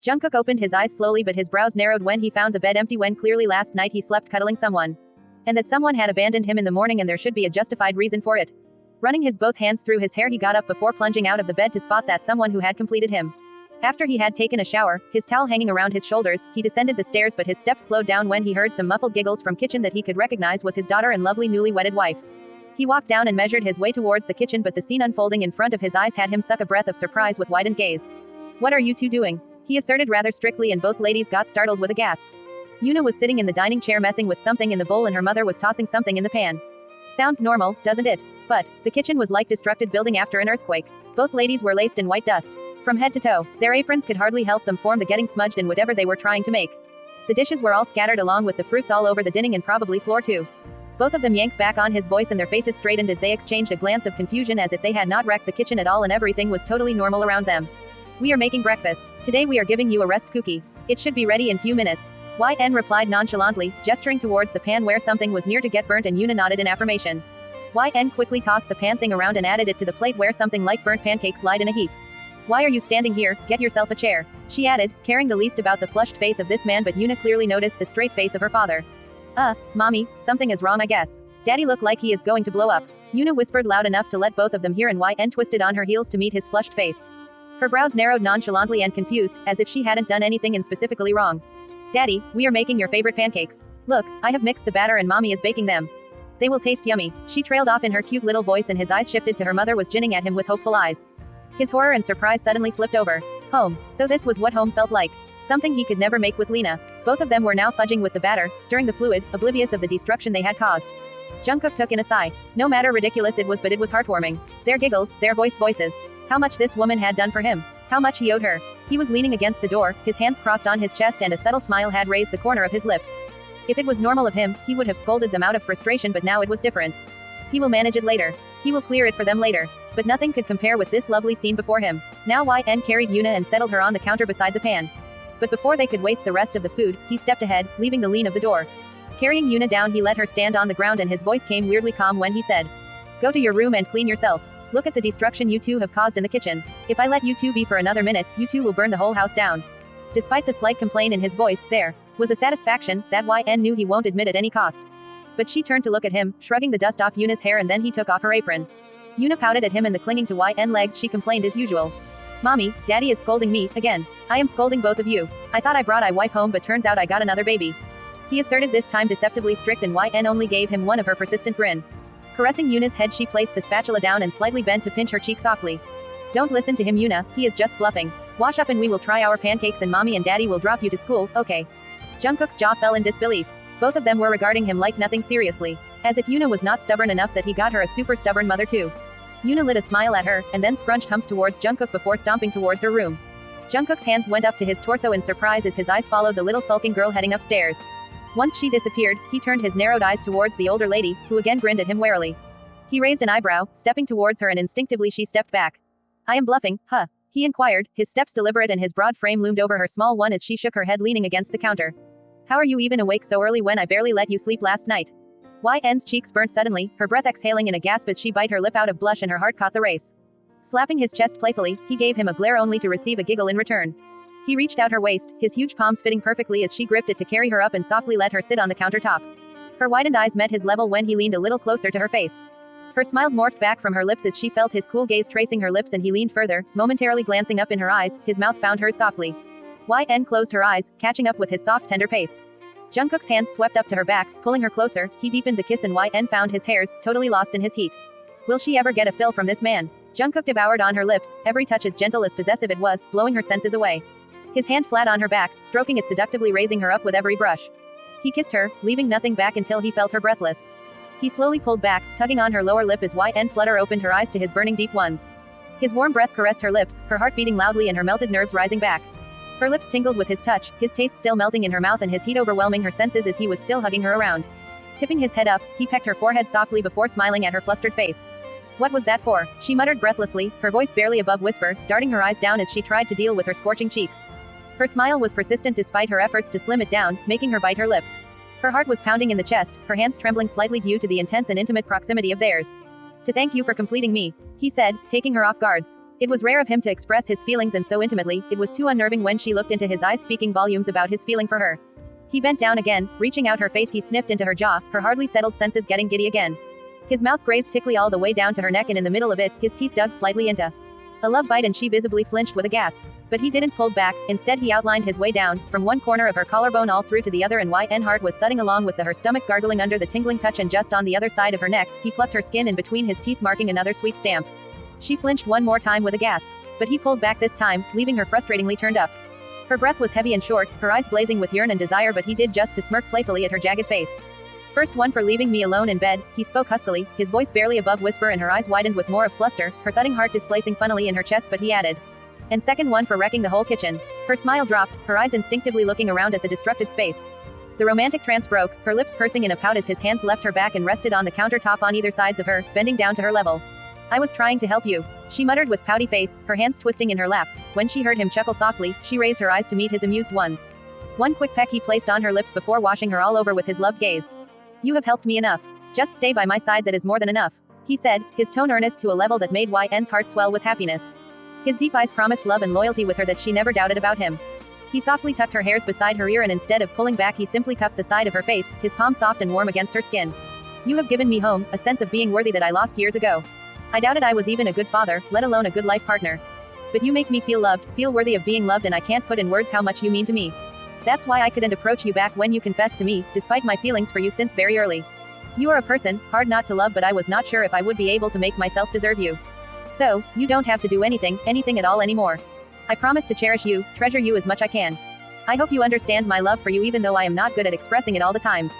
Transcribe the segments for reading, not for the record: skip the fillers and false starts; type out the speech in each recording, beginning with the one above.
Jungkook opened his eyes slowly, but his brows narrowed when he found the bed empty when clearly last night he slept cuddling someone. And that someone had abandoned him in the morning and there should be a justified reason for it. Running his both hands through his hair, he got up before plunging out of the bed to spot that someone who had completed him. After he had taken a shower, his towel hanging around his shoulders, he descended the stairs, but his steps slowed down when he heard some muffled giggles from kitchen that he could recognize was his daughter and lovely newly wedded wife. He walked down and measured his way towards the kitchen, but the scene unfolding in front of his eyes had him suck a breath of surprise with widened gaze. "What are you two doing?" he asserted rather strictly, and both ladies got startled with a gasp. Yuna was sitting in the dining chair messing with something in the bowl and her mother was tossing something in the pan. Sounds normal, doesn't it? But the kitchen was like destructed building after an earthquake. Both ladies were laced in white dust. From head to toe, their aprons could hardly help them form the getting smudged in whatever they were trying to make. The dishes were all scattered along with the fruits all over the dining and probably floor too. Both of them yanked back on his voice and their faces straightened as they exchanged a glance of confusion as if they had not wrecked the kitchen at all and everything was totally normal around them. "We are making breakfast. Today we are giving you a rest cookie. It should be ready in few minutes." YN replied nonchalantly, gesturing towards the pan where something was near to get burnt, and Yuna nodded in affirmation. YN quickly tossed the pan thing around and added it to the plate where something like burnt pancakes lied in a heap. "Why are you standing here? Get yourself a chair," she added, caring the least about the flushed face of this man, but Yuna clearly noticed the straight face of her father. Mommy, something is wrong I guess. Daddy look like he is going to blow up." Yuna whispered loud enough to let both of them hear, and YN twisted on her heels to meet his flushed face. Her brows narrowed nonchalantly and confused, as if she hadn't done anything in specifically wrong. "Daddy, we are making your favorite pancakes. Look, I have mixed the batter and Mommy is baking them. They will taste yummy." She trailed off in her cute little voice and his eyes shifted to her mother was grinning at him with hopeful eyes. His horror and surprise suddenly flipped over. Home. So this was what home felt like. Something he could never make with Lena. Both of them were now fudging with the batter, stirring the fluid, oblivious of the destruction they had caused. Jungkook took in a sigh. No matter ridiculous it was, but it was heartwarming. Their giggles, their voices. How much this woman had done for him. How much he owed her. He was leaning against the door, his hands crossed on his chest and a subtle smile had raised the corner of his lips. If it was normal of him, he would have scolded them out of frustration, but now it was different. He will manage it later. He will clear it for them later. But nothing could compare with this lovely scene before him. Now YN carried Yuna and settled her on the counter beside the pan. But before they could waste the rest of the food, he stepped ahead, leaving the lean of the door. Carrying Yuna down, he let her stand on the ground and his voice came weirdly calm when he said, "Go to your room and clean yourself. Look at the destruction you two have caused in the kitchen. If I let you two be for another minute, you two will burn the whole house down." Despite the slight complaint in his voice, there was a satisfaction that YN knew he won't admit at any cost. But she turned to look at him, shrugging the dust off Yuna's hair, and then he took off her apron. Yuna pouted at him and the clinging to YN legs, she complained as usual. "Mommy, Daddy is scolding me, again. I am scolding both of you. I thought I brought I wife home, but turns out I got another baby." He asserted, this time deceptively strict, and YN only gave him one of her persistent grin. Caressing Yuna's head, she placed the spatula down and slightly bent to pinch her cheek softly. "Don't listen to him, Yuna, he is just bluffing. Wash up and we will try our pancakes and Mommy and Daddy will drop you to school, okay?" Jungkook's jaw fell in disbelief. Both of them were regarding him like nothing seriously. As if Yuna was not stubborn enough that he got her a super stubborn mother too. Yuna lit a smile at her, and then scrunched humph towards Jungkook before stomping towards her room. Jungkook's hands went up to his torso in surprise as his eyes followed the little sulking girl heading upstairs. Once she disappeared, he turned his narrowed eyes towards the older lady, who again grinned at him warily. He raised an eyebrow, stepping towards her, and instinctively she stepped back. "I am bluffing, huh?" he inquired, his steps deliberate and his broad frame loomed over her small one as she shook her head leaning against the counter. "How are you even awake so early when I barely let you sleep last night?" YN's cheeks burnt suddenly, her breath exhaling in a gasp as she bit her lip out of blush and her heart caught the race. Slapping his chest playfully, he gave him a glare only to receive a giggle in return. He reached out her waist, his huge palms fitting perfectly as she gripped it to carry her up and softly let her sit on the countertop. Her widened eyes met his level when he leaned a little closer to her face. Her smile morphed back from her lips as she felt his cool gaze tracing her lips, and he leaned further, momentarily glancing up in her eyes, his mouth found hers softly. YN closed her eyes, catching up with his soft tender pace. Jungkook's hands swept up to her back, pulling her closer, he deepened the kiss and YN found his hairs, totally lost in his heat. Will she ever get a fill from this man? Jungkook devoured on her lips, every touch as gentle as possessive it was, blowing her senses away. His hand flat on her back, stroking it seductively, raising her up with every brush. He kissed her, leaving nothing back until he felt her breathless. He slowly pulled back, tugging on her lower lip as YN Flutter opened her eyes to his burning deep ones. His warm breath caressed her lips, her heart beating loudly and her melted nerves rising back. Her lips tingled with his touch, his taste still melting in her mouth and his heat overwhelming her senses as he was still hugging her around. Tipping his head up, he pecked her forehead softly before smiling at her flustered face. "What was that for?" she muttered breathlessly, her voice barely above whisper, darting her eyes down as she tried to deal with her scorching cheeks. Her smile was persistent despite her efforts to slim it down, making her bite her lip. Her heart was pounding in the chest, her hands trembling slightly due to the intense and intimate proximity of theirs. "To thank you for completing me," he said, taking her off guards. It was rare of him to express his feelings and so intimately, it was too unnerving when she looked into his eyes speaking volumes about his feeling for her. He bent down again, reaching out her face he sniffed into her jaw, her hardly settled senses getting giddy again. His mouth grazed tickly all the way down to her neck and in the middle of it, his teeth dug slightly into a love bite and she visibly flinched with a gasp. But he didn't pull back, instead he outlined his way down, from one corner of her collarbone all through to the other and 𝑦𝑛 heart was thudding along with her stomach gargling under the tingling touch and just on the other side of her neck, he plucked her skin in between his teeth marking another sweet stamp. She flinched one more time with a gasp. But he pulled back this time, leaving her frustratingly turned up. Her breath was heavy and short, her eyes blazing with yearn and desire but he did just to smirk playfully at her jagged face. First one for leaving me alone in bed, he spoke huskily, his voice barely above whisper and her eyes widened with more of fluster, her thudding heart displacing funnily in her chest but he added. And second one for wrecking the whole kitchen. Her smile dropped, her eyes instinctively looking around at the destructed space. The romantic trance broke, her lips pursing in a pout as his hands left her back and rested on the countertop on either sides of her, bending down to her level. I was trying to help you, she muttered with pouty face, her hands twisting in her lap. When she heard him chuckle softly, she raised her eyes to meet his amused ones. One quick peck he placed on her lips before washing her all over with his loved gaze. You have helped me enough. Just stay by my side, that is more than enough, he said, his tone earnest to a level that made 𝑦𝑛's heart swell with happiness. His deep eyes promised love and loyalty with her that she never doubted about him. He softly tucked her hairs beside her ear and instead of pulling back he simply cupped the side of her face, his palm soft and warm against her skin. You have given me home, a sense of being worthy that I lost years ago. I doubted I was even a good father, let alone a good life partner. But you make me feel loved, feel worthy of being loved and I can't put in words how much you mean to me. That's why I couldn't approach you back when you confessed to me, despite my feelings for you since very early. You are a person, hard not to love but I was not sure if I would be able to make myself deserve you. So, you don't have to do anything at all anymore. I promise to cherish you, treasure you as much I can. I hope you understand my love for you even though I am not good at expressing it all the times.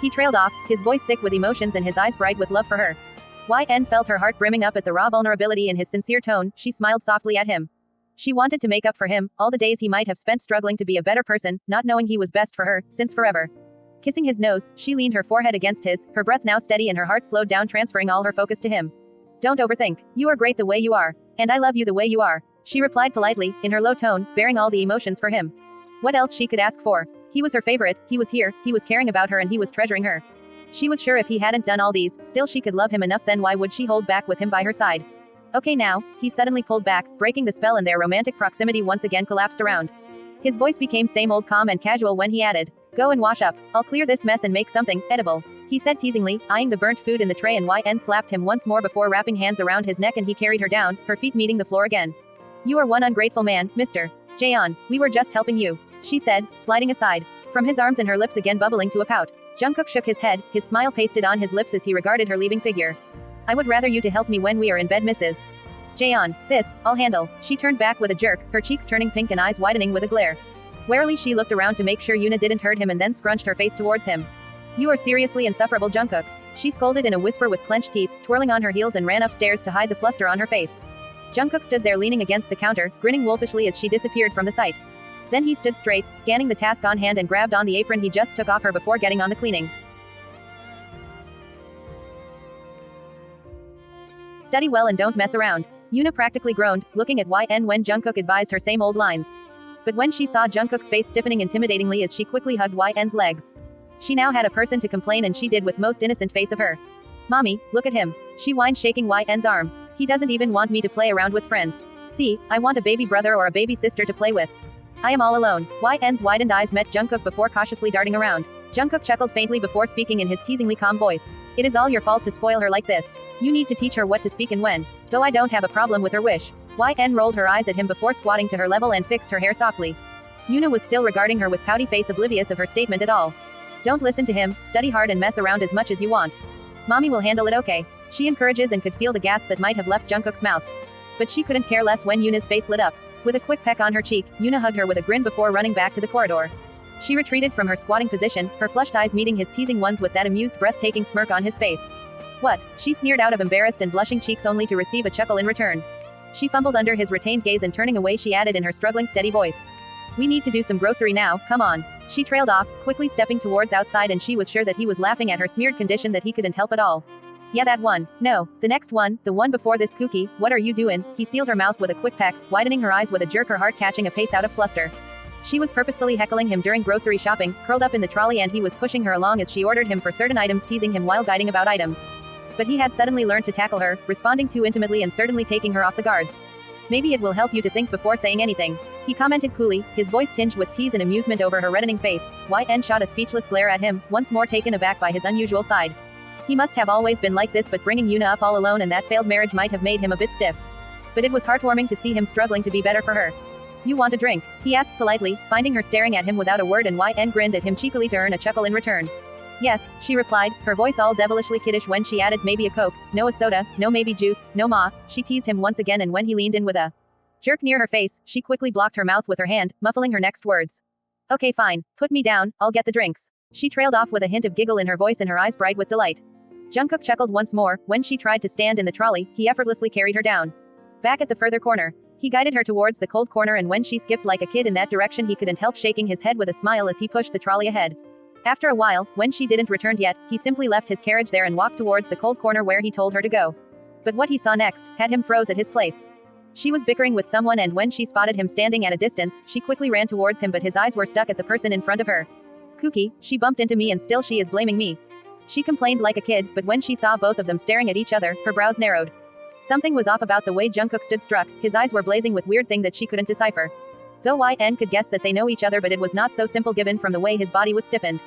He trailed off, his voice thick with emotions and his eyes bright with love for her. 𝑦𝑛 felt her heart brimming up at the raw vulnerability in his sincere tone, she smiled softly at him. She wanted to make up for him, all the days he might have spent struggling to be a better person, not knowing he was best for her, since forever. Kissing his nose, she leaned her forehead against his, her breath now steady and her heart slowed down transferring all her focus to him. Don't overthink. You are great the way you are. And I love you the way you are, she replied politely, in her low tone, bearing all the emotions for him. What else she could ask for? He was her favorite, he was here, he was caring about her and he was treasuring her. She was sure if he hadn't done all these, still she could love him enough then why would she hold back with him by her side? Okay now, he suddenly pulled back, breaking the spell and their romantic proximity once again collapsed around. His voice became same old calm and casual when he added, go and wash up, I'll clear this mess and make something edible, he said teasingly, eyeing the burnt food in the tray and 𝑦𝑛 slapped him once more before wrapping hands around his neck and he carried her down, her feet meeting the floor again. You are one ungrateful man, Mr. 𝙢𝙪𝙨, we were just helping you, she said, sliding aside from his arms and her lips again bubbling to a pout. Jungkook shook his head, his smile pasted on his lips as he regarded her leaving figure. I would rather you to help me when we are in bed, Mrs. 𝙢𝙪𝙨. This, I'll handle. She turned back with a jerk, her cheeks turning pink and eyes widening with a glare. Warily she looked around to make sure Yoona didn't hurt him and then scrunched her face towards him. You are seriously insufferable, Jungkook, she scolded in a whisper with clenched teeth, twirling on her heels and ran upstairs to hide the fluster on her face. Jungkook stood there leaning against the counter, grinning wolfishly as she disappeared from the sight. Then he stood straight, scanning the task on hand and grabbed on the apron he just took off her before getting on the cleaning. Study well and don't mess around. Yoona practically groaned, looking at 𝑦𝑛 when Jungkook advised her same old lines. But when she saw Jungkook's face stiffening intimidatingly as she quickly hugged 𝑦�n's legs, she now had a person to complain and she did with most innocent face of her. Mommy, look at him, she whined shaking 𝑦�n's arm. He doesn't even want me to play around with friends. See, I want a baby brother or a baby sister to play with. I am all alone. 𝑦�n's widened eyes met Jungkook before cautiously darting around. Jungkook chuckled faintly before speaking in his teasingly calm voice. It is all your fault to spoil her like this. You need to teach her what to speak and when. Though I don't have a problem with her wish. 𝑦𝑛 rolled her eyes at him before squatting to her level and fixed her hair softly. Yoona was still regarding her with pouty face, oblivious of her statement at all. Don't listen to him, study hard and mess around as much as you want. Mommy will handle it, okay? She encourages and could feel the gasp that might have left Jungkook's mouth. But she couldn't care less when Yoona's face lit up. With a quick peck on her cheek, Yoona hugged her with a grin before running back to the corridor. She retreated from her squatting position, her flushed eyes meeting his teasing ones with that amused breathtaking smirk on his face. What? She sneered out of embarrassed and blushing cheeks only to receive a chuckle in return. She fumbled under his retained gaze and turning away she added in her struggling steady voice. We need to do some grocery now, come on. She trailed off, quickly stepping towards outside and she was sure that he was laughing at her smeared condition that he couldn't help at all. Yeah, that one. No, the next one, the one before this, Kooky, what are you doing? He sealed her mouth with a quick peck, widening her eyes with a jerk, her heart catching a pace out of fluster. She was purposefully heckling him during grocery shopping, curled up in the trolley and he was pushing her along as she ordered him for certain items, teasing him while guiding about items. But he had suddenly learned to tackle her, responding too intimately and certainly taking her off the guards. Maybe it will help you to think before saying anything. He commented coolly, his voice tinged with tease and amusement over her reddening face. 𝙤𝙤 shot a speechless glare at him, once more taken aback by his unusual side. He must have always been like this, but bringing Yuna up all alone and that failed marriage might have made him a bit stiff. But it was heartwarming to see him struggling to be better for her. You want a drink? He asked politely, finding her staring at him without a word, and 𝙤𝙤 grinned at him cheekily to earn a chuckle in return. Yes, she replied, her voice all devilishly kiddish when she added maybe a Coke, no a soda, no maybe juice, no ma. She teased him once again, and when he leaned in with a jerk near her face, she quickly blocked her mouth with her hand, muffling her next words. Okay fine, put me down, I'll get the drinks. She trailed off with a hint of giggle in her voice and her eyes bright with delight. Jungkook chuckled once more. When she tried to stand in the trolley, he effortlessly carried her down. Back at the further corner, he guided her towards the cold corner, and when she skipped like a kid in that direction, he couldn't help shaking his head with a smile as he pushed the trolley ahead. After a while, when she didn't return yet, he simply left his carriage there and walked towards the cold corner where he told her to go. But what he saw next had him froze at his place. She was bickering with someone, and when she spotted him standing at a distance, she quickly ran towards him, but his eyes were stuck at the person in front of her. Kooky, she bumped into me and still she is blaming me. She complained like a kid, but when she saw both of them staring at each other, her brows narrowed. Something was off about the way Jungkook stood struck, his eyes were blazing with weird thing that she couldn't decipher. Though 𝙤𝙤 could guess that they know each other, but it was not so simple given from the way his body was stiffened.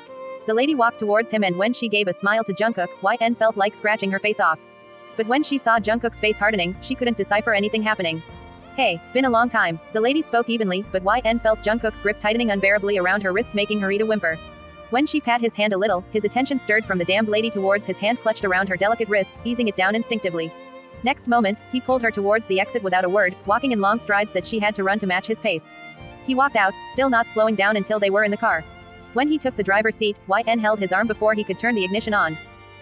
The lady walked towards him, and when she gave a smile to Jungkook, 𝙤𝙤 felt like scratching her face off. But when she saw Jungkook's face hardening, she couldn't decipher anything happening. Hey, been a long time. The lady spoke evenly, but 𝙤𝙤 felt Jungkook's grip tightening unbearably around her wrist, making her eat a whimper. When she pat his hand a little, his attention stirred from the damned lady towards his hand clutched around her delicate wrist, easing it down instinctively. Next moment, he pulled her towards the exit without a word, walking in long strides that she had to run to match his pace. He walked out, still not slowing down until they were in the car. When he took the driver's seat, 𝙤𝙤 held his arm before he could turn the ignition on.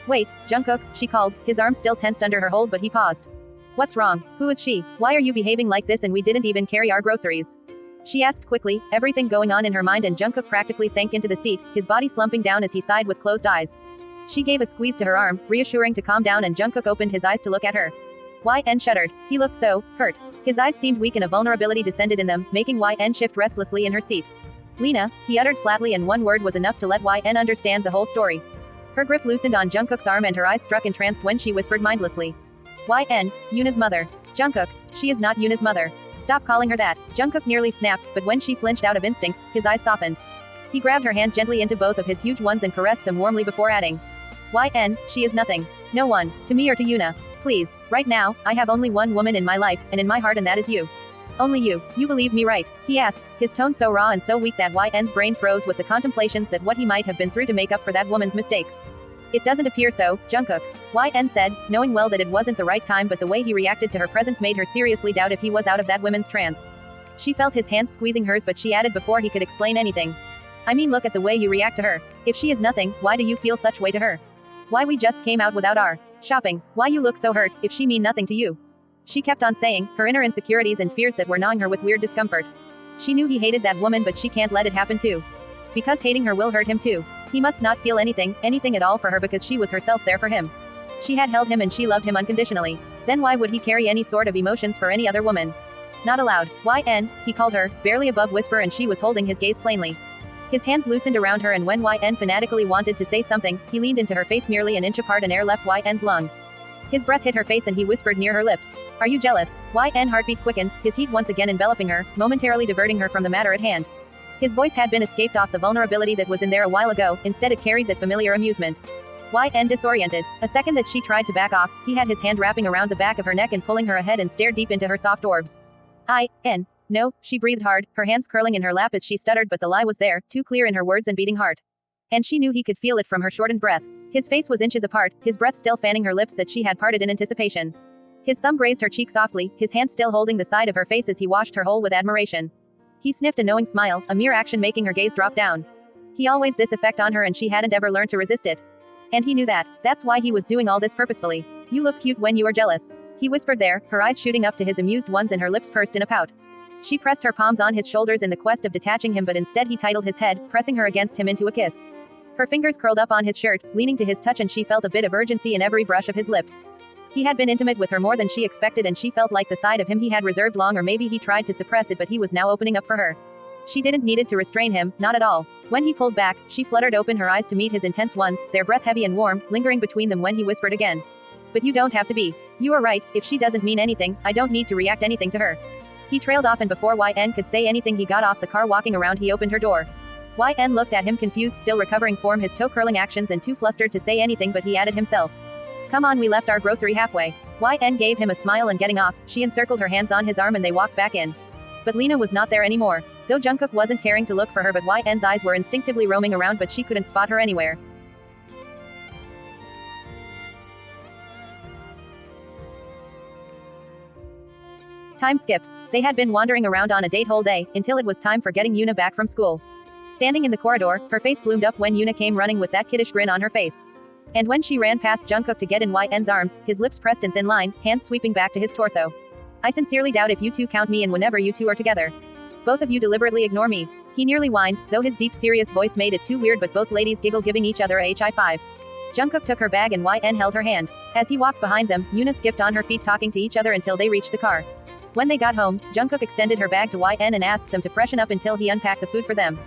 Wait, Jungkook, she called, his arm still tensed under her hold, but he paused. What's wrong? Who is she? Why are you behaving like this, and we didn't even carry our groceries? She asked quickly, everything going on in her mind, and Jungkook practically sank into the seat, his body slumping down as he sighed with closed eyes. She gave a squeeze to her arm, reassuring to calm down, and Jungkook opened his eyes to look at her. 𝙤𝙤 shuddered. He looked so hurt. His eyes seemed weak and a vulnerability descended in them, making 𝙤𝙤 shift restlessly in her seat. Lena, he uttered flatly, and one word was enough to let 𝙤𝙤 understand the whole story. Her grip loosened on Jungkook's arm and her eyes struck entranced when she whispered mindlessly. 𝙤𝙤, Yuna's mother. Jungkook, she is not Yuna's mother. Stop calling her that. Jungkook nearly snapped, but when she flinched out of instincts, his eyes softened. He grabbed her hand gently into both of his huge ones and caressed them warmly before adding. 𝙤𝙤, she is nothing. No one, to me or to Yuna. Please, right now, I have only one woman in my life, and in my heart, and that is you. Only you. You believe me, right? He asked, his tone so raw and so weak that 𝙤𝙤's brain froze with the contemplations that what he might have been through to make up for that woman's mistakes. It doesn't appear so, Jungkook. 𝙤𝙤 said, knowing well that it wasn't the right time, but the way he reacted to her presence made her seriously doubt if he was out of that woman's trance. She felt his hands squeezing hers, but she added before he could explain anything. I mean, look at the way you react to her. If she is nothing, why do you feel such way to her? Why we just came out without our shopping? Why you look so hurt, if she mean nothing to you? She kept on saying, her inner insecurities and fears that were gnawing her with weird discomfort. She knew he hated that woman, but she can't let it happen too. Because hating her will hurt him too. He must not feel anything at all for her, because she was herself there for him. She had held him and she loved him unconditionally. Then why would he carry any sort of emotions for any other woman? Not allowed. 𝙤𝙤, he called her, barely above whisper, and she was holding his gaze plainly. His hands loosened around her, and when 𝙤𝙤 fanatically wanted to say something, he leaned into her face merely an inch apart, and air left 𝙤𝙤's lungs. His breath hit her face and he whispered near her lips. Are you jealous? 𝙤𝙤 heartbeat quickened, his heat once again enveloping her, momentarily diverting her from the matter at hand. His voice had been escaped off the vulnerability that was in there a while ago, instead it carried that familiar amusement. 𝙤𝙤 disoriented. A second that she tried to back off, he had his hand wrapping around the back of her neck and pulling her ahead and stared deep into her soft orbs. No, she breathed hard, her hands curling in her lap as she stuttered, but the lie was there, too clear in her words and beating heart. And she knew he could feel it from her shortened breath. His face was inches apart, his breath still fanning her lips that she had parted in anticipation. His thumb grazed her cheek softly, his hand still holding the side of her face as he washed her whole with admiration. He sniffed a knowing smile, a mere action making her gaze drop down. He always this effect on her, and she hadn't ever learned to resist it. And he knew that. That's why he was doing all this purposefully. You look cute when you are jealous. He whispered there, her eyes shooting up to his amused ones and her lips pursed in a pout. She pressed her palms on his shoulders in the quest of detaching him, but instead he titled his head, pressing her against him into a kiss. Her fingers curled up on his shirt, leaning to his touch, and she felt a bit of urgency in every brush of his lips. He had been intimate with her more than she expected, and she felt like the side of him he had reserved long, or maybe he tried to suppress it, but he was now opening up for her. She didn't need it to restrain him, not at all. When he pulled back, she fluttered open her eyes to meet his intense ones, their breath heavy and warm, lingering between them when he whispered again. But you don't have to be. You are right, if she doesn't mean anything, I don't need to react anything to her. He trailed off, and before YN could say anything he got off the car. Walking around, he opened her door. YN looked at him confused, still recovering from his toe-curling actions and too flustered to say anything, but he added himself. Come on, we left our grocery halfway. YN gave him a smile, and getting off, she encircled her hands on his arm and they walked back in. But Lena was not there anymore. Though Jungkook wasn't caring to look for her, but YN's eyes were instinctively roaming around, but she couldn't spot her anywhere. Time skips. They had been wandering around on a date whole day, until it was time for getting Yuna back from school. Standing in the corridor, her face bloomed up when Yuna came running with that kiddish grin on her face. And when she ran past Jungkook to get in YN's arms, his lips pressed in thin line, hands sweeping back to his torso. I sincerely doubt if you two count me in whenever you two are together. Both of you deliberately ignore me. He nearly whined, though his deep serious voice made it too weird, but both ladies giggled, giving each other a high five. Jungkook took her bag and YN held her hand. As he walked behind them, Yuna skipped on her feet talking to each other until they reached the car. When they got home, Jungkook extended her bag to YN and asked them to freshen up until he unpacked the food for them.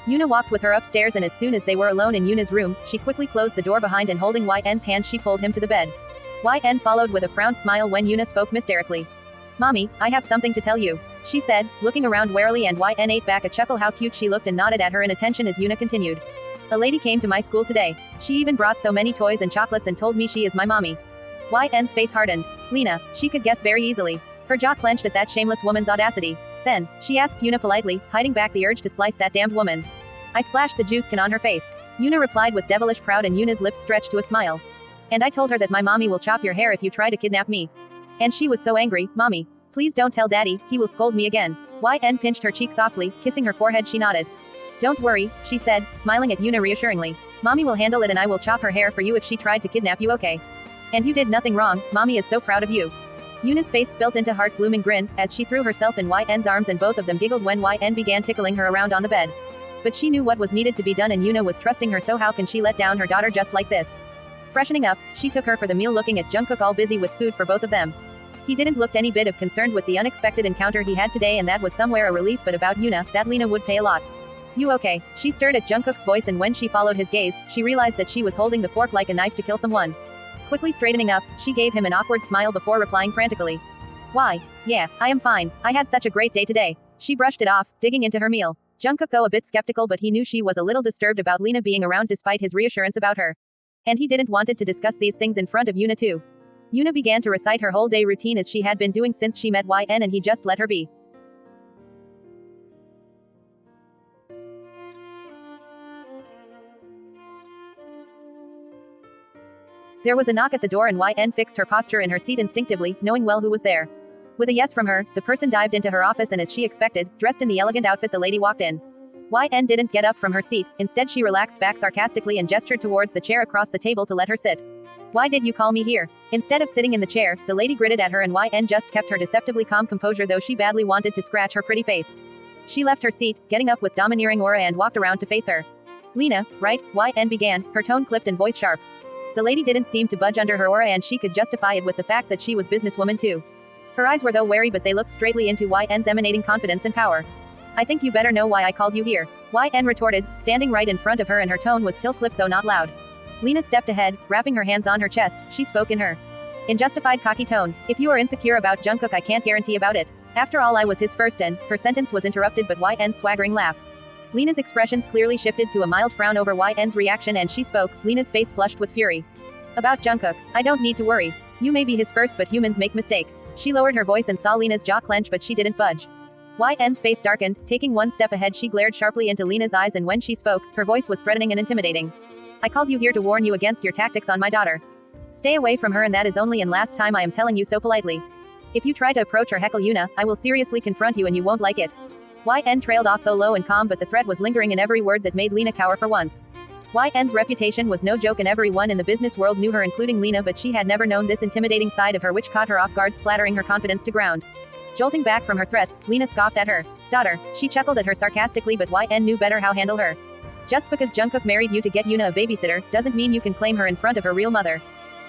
Yuna walked with her upstairs, and as soon as they were alone in Yuna's room, she quickly closed the door behind, and holding YN's hand she pulled him to the bed. YN followed with a frowned smile when Yuna spoke mysterically. Mommy, I have something to tell you, she said, looking around warily, and YN ate back a chuckle. How cute she looked, and nodded at her in attention as Yuna continued. A lady came to my school today. She even brought so many toys and chocolates and told me she is my mommy. YN's face hardened. Lena, she could guess very easily. Her jaw clenched at that shameless woman's audacity. Then, she asked Yuna politely, hiding back the urge to slice that damned woman. I splashed the juice can on her face. Yuna replied with devilish proud, and Yuna's lips stretched to a smile. And I told her that my mommy will chop your hair if you try to kidnap me. And she was so angry. Mommy, please don't tell daddy, he will scold me again. YN pinched her cheek softly, kissing her forehead. She nodded. Don't worry, she said, smiling at Yuna reassuringly. Mommy will handle it, and I will chop her hair for you if she tried to kidnap you, okay? And you did nothing wrong. Mommy is so proud of you. Yuna's face spilt into heart-blooming grin, as she threw herself in YN's arms, and both of them giggled when YN began tickling her around on the bed. But she knew what was needed to be done, and Yuna was trusting her, so how can she let down her daughter just like this? Freshening up, she took her for the meal, looking at Jungkook all busy with food for both of them. He didn't look any bit of concerned with the unexpected encounter he had today, and that was somewhere a relief, but about Yuna, that Lena would pay a lot. You okay? She stirred at Jungkook's voice, and when she followed his gaze, she realized that she was holding the fork like a knife to kill someone. Quickly straightening up, she gave him an awkward smile before replying frantically. Why? Yeah, I am fine. I had such a great day today. She brushed it off, digging into her meal. Jungkook, though a bit skeptical, but he knew she was a little disturbed about Lena being around despite his reassurance about her. And he didn't wanted to discuss these things in front of Yuna too. Yuna began to recite her whole day routine as she had been doing since she met YN, and he just let her be. There was a knock at the door, and YN fixed her posture in her seat instinctively, knowing well who was there. With a yes from her, the person dived into her office, and as she expected, dressed in the elegant outfit, the lady walked in. YN didn't get up from her seat. Instead, she relaxed back sarcastically and gestured towards the chair across the table to let her sit. Why did you call me here? Instead of sitting in the chair, the lady gritted at her, and YN just kept her deceptively calm composure, though she badly wanted to scratch her pretty face. She left her seat, getting up with domineering aura, and walked around to face her. Lena, right? YN began, her tone clipped and voice sharp. The lady didn't seem to budge under her aura, and she could justify it with the fact that she was businesswoman too. Her eyes were though wary, but they looked straightly into YN's, emanating confidence and power. I think you better know why I called you here, YN retorted, standing right in front of her, and her tone was still clipped though not loud. Lena stepped ahead, wrapping her hands on her chest. She spoke in her justified cocky tone. If you are insecure about Jungkook, I can't guarantee about it. After all, I was his first, and her sentence was interrupted by YN's swaggering laugh. Lena's expressions clearly shifted to a mild frown over YN's reaction, and she spoke, Lena's face flushed with fury. About Jungkook, I don't need to worry. You may be his first, but humans make mistake. She lowered her voice and saw Lena's jaw clench, but she didn't budge. YN's face darkened. Taking one step ahead, she glared sharply into Lena's eyes, and when she spoke, her voice was threatening and intimidating. I called you here to warn you against your tactics on my daughter. Stay away from her, and that is only and last time I am telling you so politely. If you try to approach or heckle Yuna, I will seriously confront you, and you won't like it. YN trailed off, though low and calm, but the threat was lingering in every word that made Lena cower for once. YN's reputation was no joke, and everyone in the business world knew her, including Lena, but she had never known this intimidating side of her, which caught her off guard, splattering her confidence to ground. Jolting back from her threats, Lena scoffed at her daughter. She chuckled at her sarcastically, but YN knew better how to handle her. Just because Jungkook married you to get Yuna a babysitter, doesn't mean you can claim her in front of her real mother.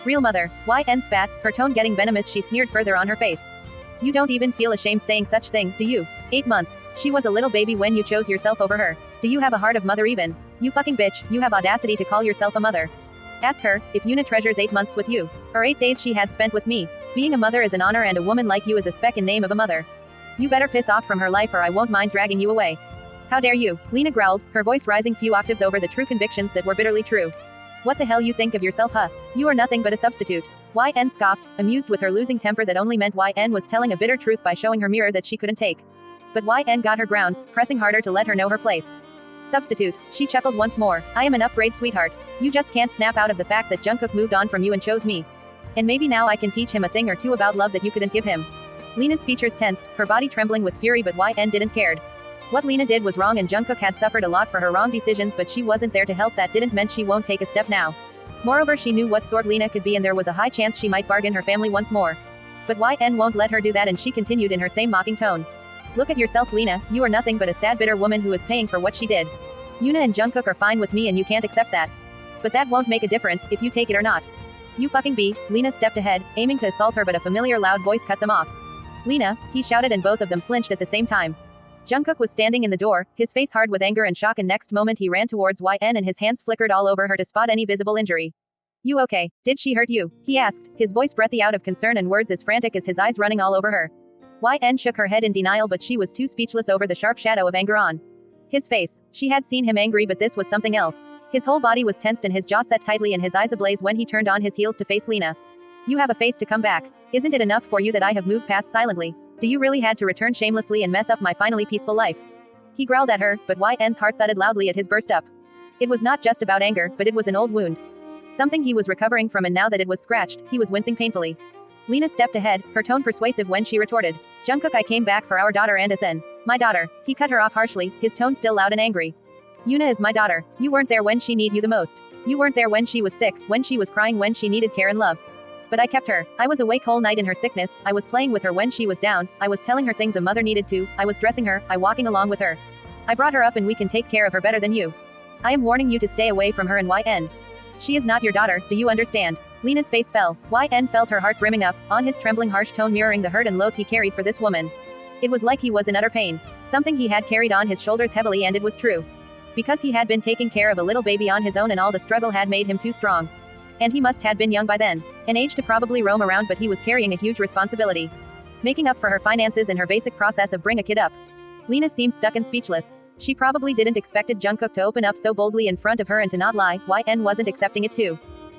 Real mother, YN spat, her tone getting venomous. She sneered further on her face. You don't even feel ashamed saying such thing, do you? 8 months. She was a little baby when you chose yourself over her. Do you have a heart of mother even? You fucking bitch, you have audacity to call yourself a mother. Ask her, if Yuna treasures 8 months with you. Or 8 days she had spent with me. Being a mother is an honor and a woman like you is a speck in name of a mother. You better piss off from her life or I won't mind dragging you away. How dare you, Lena growled, her voice rising few octaves over the true convictions that were bitterly true. What the hell you think of yourself, huh? You are nothing but a substitute. 𝑌𝑛 scoffed, amused with her losing temper that only meant 𝑌𝑛 was telling a bitter truth by showing her mirror that she couldn't take. But 𝑌𝑛 got her grounds, pressing harder to let her know her place. Substitute, she chuckled once more, I am an upgrade sweetheart. You just can't snap out of the fact that Jungkook moved on from you and chose me. And maybe now I can teach him a thing or two about love that you couldn't give him. Lena's features tensed, her body trembling with fury, but 𝑌𝑛 didn't cared. What Lena did was wrong and Jungkook had suffered a lot for her wrong decisions, but she wasn't there to help. That didn't mean she won't take a step now. Moreover, she knew what sort Lena could be and there was a high chance she might bargain her family once more. But 𝑌𝑛 won't let her do that and she continued in her same mocking tone. Look at yourself, Lena, you are nothing but a sad bitter woman who is paying for what she did. Yoona and Jungkook are fine with me and you can't accept that. But that won't make a difference if you take it or not. You fucking be. Lena stepped ahead, aiming to assault her, but a familiar loud voice cut them off. Lena, he shouted, and both of them flinched at the same time. Jungkook was standing in the door, his face hard with anger and shock, and next moment he ran towards 𝑌𝑛 and his hands flickered all over her to spot any visible injury. You okay? Did she hurt you? He asked, his voice breathy out of concern and words as frantic as his eyes running all over her. 𝑌𝑛 shook her head in denial, but she was too speechless over the sharp shadow of anger on his face. She had seen him angry, but this was something else. His whole body was tensed and his jaw set tightly and his eyes ablaze when he turned on his heels to face Lena. You have a face to come back. Isn't it enough for you that I have moved past silently? Do you really had to return shamelessly and mess up my finally peaceful life? He growled at her, but 𝑌𝑛's heart thudded loudly at his burst up. It was not just about anger, but it was an old wound. Something he was recovering from, and now that it was scratched, he was wincing painfully. Lena stepped ahead, her tone persuasive when she retorted. Jungkook, I came back for our daughter and 𝙤𝙤. My daughter. He cut her off harshly, his tone still loud and angry. Yoona is my daughter. You weren't there when she needed you the most. You weren't there when she was sick, when she was crying, when she needed care and love. But I kept her. I was awake whole night in her sickness, I was playing with her when she was down, I was telling her things a mother needed to, I was dressing her, I walking along with her. I brought her up and we can take care of her better than you. I am warning you to stay away from her and 𝑌𝑛. She is not your daughter, do you understand? Lena's face fell. 𝑌𝑛 felt her heart brimming up, on his trembling harsh tone mirroring the hurt and loath he carried for this woman. It was like he was in utter pain. Something he had carried on his shoulders heavily, and it was true. Because he had been taking care of a little baby on his own and all the struggle had made him too strong. And he must had been young by then. An age to probably roam around, but he was carrying a huge responsibility. Making up for her finances and her basic process of bring a kid up. Lena seemed stuck and speechless. She probably didn't expected Jungkook to open up so boldly in front of her and to not lie. 𝑌𝑛 wasn't accepting it too.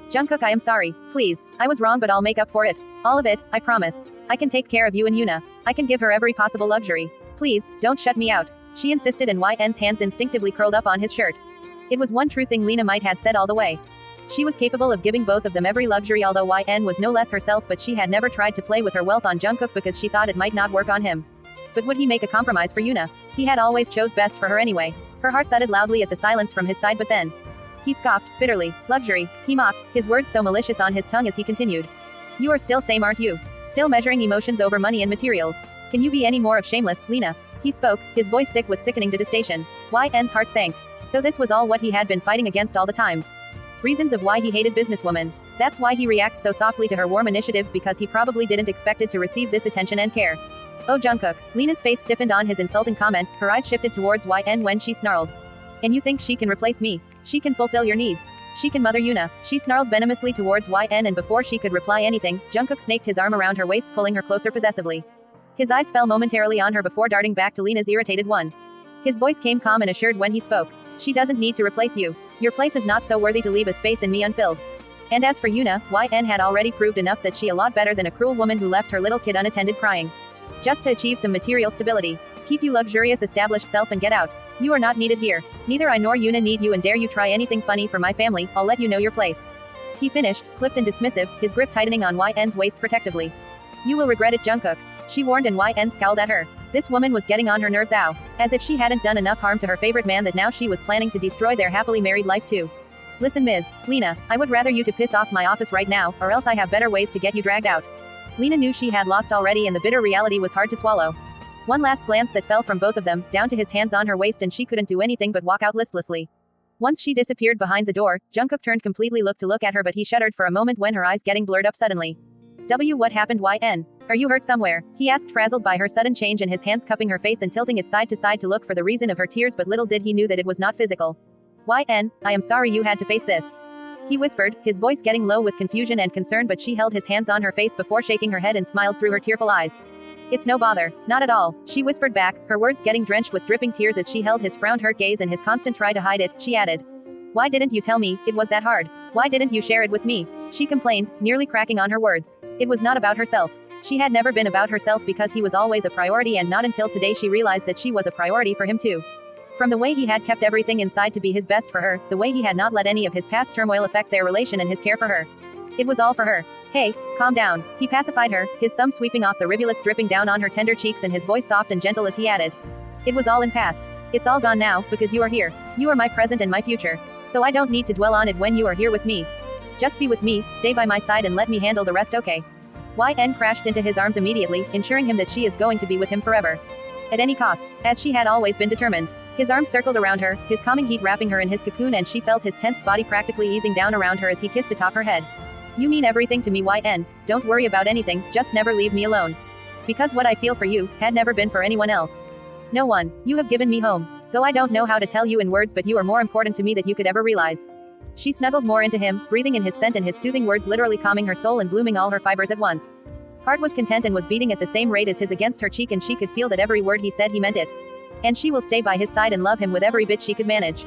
Jungkook, I am sorry. Please. I was wrong, but I'll make up for it. All of it, I promise. I can take care of you and Yoona. I can give her every possible luxury. Please, don't shut me out. She insisted, and 𝑌𝑛's hands instinctively curled up on his shirt. It was one true thing Lena might had said all the way. She was capable of giving both of them every luxury, although 𝑌𝑛 was no less herself, but she had never tried to play with her wealth on Jungkook because she thought it might not work on him. But would he make a compromise for Yoona? He had always chose best for her anyway. Her heart thudded loudly at the silence from his side, but then he scoffed, bitterly. Luxury, he mocked, his words so malicious on his tongue as he continued. You are still same, aren't you? Still measuring emotions over money and materials. Can you be any more of shameless, Lena? He spoke, his voice thick with sickening detestation. 𝑌𝑛's heart sank. So this was all what he had been fighting against all the times. Reasons of why he hated businesswomen. That's why he reacts so softly to her warm initiatives, because he probably didn't expect it to receive this attention and care. Oh Jungkook. Lena's face stiffened on his insulting comment, her eyes shifted towards 𝑌𝑛 when she snarled. And you think she can replace me? She can fulfill your needs. She can mother Yoona. She snarled venomously towards 𝑌𝑛, and before she could reply anything, Jungkook snaked his arm around her waist, pulling her closer possessively. His eyes fell momentarily on her before darting back to Lena's irritated one. His voice came calm and assured when he spoke. She doesn't need to replace you. Your place is not so worthy to leave a space in me unfilled. And as for Yoona, 𝑌𝑛 had already proved enough that she a lot better than a cruel woman who left her little kid unattended crying. Just to achieve some material stability. Keep you luxurious established self and get out. You are not needed here. Neither I nor Yoona need you, and dare you try anything funny for my family, I'll let you know your place. He finished, clipped and dismissive, his grip tightening on 𝑌𝑛's waist protectively. You will regret it, Jungkook. She warned, and 𝑌𝑛 scowled at her. This woman was getting on her nerves ow. As if she hadn't done enough harm to her favorite man that now she was planning to destroy their happily married life too. Listen Ms. Lena, I would rather you to piss off my office right now, or else I have better ways to get you dragged out. Lena knew she had lost already, and the bitter reality was hard to swallow. One last glance that fell from both of them, down to his hands on her waist, and she couldn't do anything but walk out listlessly. Once she disappeared behind the door, Jungkook turned completely to look at her, but he shuddered for a moment when her eyes getting blurred up suddenly. What happened 𝑌𝑛? Are you hurt somewhere? He asked, frazzled by her sudden change and his hands cupping her face and tilting it side to side to look for the reason of her tears, but little did he knew that it was not physical. 𝑌𝑛, I am sorry you had to face this. He whispered, his voice getting low with confusion and concern, but she held his hands on her face before shaking her head and smiled through her tearful eyes. It's no bother, not at all, she whispered back, her words getting drenched with dripping tears as she held his frowned hurt gaze and his constant try to hide it. She added, why didn't you tell me it was that hard? Why didn't you share it with me? She complained, nearly cracking on her words. It was not about herself. She had never been about herself because he was always a priority, and not until today she realized that she was a priority for him too. From the way he had kept everything inside to be his best for her, the way he had not let any of his past turmoil affect their relation and his care for her. It was all for her. Hey, calm down, he pacified her, his thumb sweeping off the rivulets dripping down on her tender cheeks and his voice soft and gentle as he added. It was all in past. It's all gone now, because you are here. You are my present and my future. So I don't need to dwell on it when you are here with me. Just be with me, stay by my side and let me handle the rest, okay? 𝙤𝙤 crashed into his arms immediately, ensuring him that she is going to be with him forever. At any cost, as she had always been determined. His arms circled around her, his calming heat wrapping her in his cocoon, and she felt his tense body practically easing down around her as he kissed atop her head. You mean everything to me, 𝙤𝙤. Don't worry about anything, just never leave me alone. Because what I feel for you, had never been for anyone else. No one. You have given me home. Though I don't know how to tell you in words, but you are more important to me than you could ever realize. She snuggled more into him, breathing in his scent and his soothing words literally calming her soul and blooming all her fibers at once. Heart was content and was beating at the same rate as his against her cheek, and she could feel that every word he said he meant it. And she will stay by his side and love him with every bit she could manage.